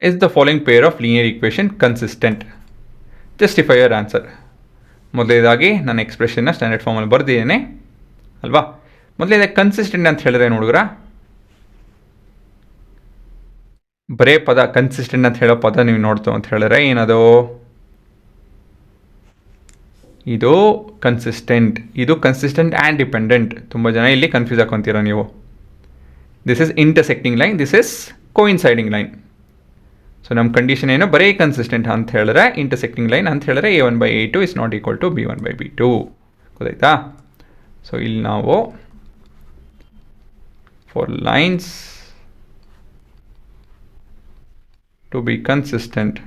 Is the following pair of linear equation consistent? Justify your answer. ಮೊದಲೇದಾಗಿ ನಾನು ಎಕ್ಸ್ಪ್ರೆಷನ್ನ standard ಫಾರ್ಮಲ್ಲಿ ಬರ್ದಿದ್ದೇನೆ ಅಲ್ವಾ. ಮೊದಲೇದಾಗಿ ಕನ್ಸಿಸ್ಟೆಂಟ್ ಅಂತ ಹೇಳಿದ್ರೆ ನೋಡಿದ್ರ, ಬರೇ ಪದ ಕನ್ಸಿಸ್ಟೆಂಟ್ ಅಂತ ಹೇಳೋ ಪದ ನೀವು ನೋಡ್ತು ಅಂತ ಹೇಳಿದ್ರೆ ಏನದು, ಇದು ಕನ್ಸಿಸ್ಟೆಂಟ್, ಇದು ಕನ್ಸಿಸ್ಟೆಂಟ್ ಆ್ಯಂಡ್ ಡಿಪೆಂಡೆಂಟ್. ತುಂಬ ಜನ ಇಲ್ಲಿ ಕನ್ಫ್ಯೂಸ್ ಹಾಕೊತೀರ ನೀವು. This is intersecting line, this is coinciding line. So ನಮ್ಮ ಕಂಡೀಷನ್ ಏನು, ಬರೀ ಕನ್ಸಿಸ್ಟೆಂಟ್ ಅಂತ ಹೇಳಿದ್ರೆ, ಇಂಟರ್ಸೆಕ್ಟಿಂಗ್ ಲೈನ್ ಅಂತ ಹೇಳಿದ್ರೆ a1/a2 is not equal to b1/b2. ಗೊತ್ತಾಯ್ತಾ? ಸೊ ಇಲ್ಲಿ ನಾವು for lines to be consistent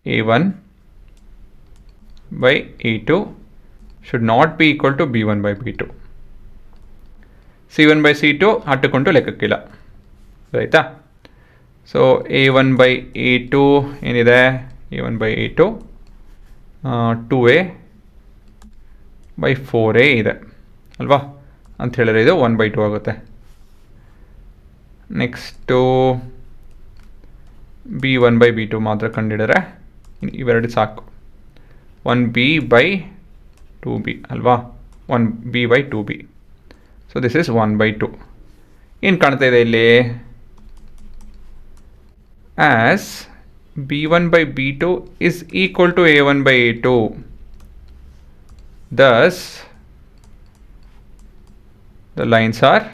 a1/a2 should not be equal to b1/b2. c1/c2 ಅಟ್ಟುಕೊಂಡು ಲೆಕ್ಕಕ್ಕಿಲ್ಲ. ಆಯಿತಾ? ಸೊ a1/a2 ಏನಿದೆ, a1/a2 2a/4a ಇದೆ ಅಲ್ವಾ. ಅಂತ ಹೇಳಿದ್ರೆ ಇದು 1/2 ಆಗುತ್ತೆ. ನೆಕ್ಸ್ಟು b1/b2 ಮಾತ್ರ ಕಂಡಿಡಿದ್ರೆ ಇವೆರಡು ಸಾಕು. 1b/2b ಅಲ್ವಾ, 1b/2b. So this is 1/2. ಏನು ಕಾಣ್ತಾ ಇದೆ ಇಲ್ಲಿ, as b1/b2 is equal to a1/a2, thus the lines are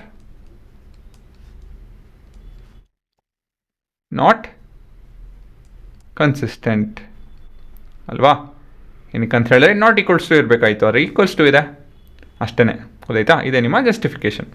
not consistent ಅಲ್ವಾ. ಏನಕ್ಕೆ ಅಂತ ಹೇಳಿದ್ರೆ ನಾಟ್ ಈಕ್ವಲ್ಸ್ ಟು ಇರಬೇಕಾಯ್ತು, ಆದರೆ ಈಕ್ವಲ್ಸ್ ಟು ಇದೆ ಅಷ್ಟೇ. ಗೊತ್ತಾಯ್ತಾ? ಇದೆ ನಿಮ್ಮ ಜಸ್ಟಿಫಿಕೇಶನ್.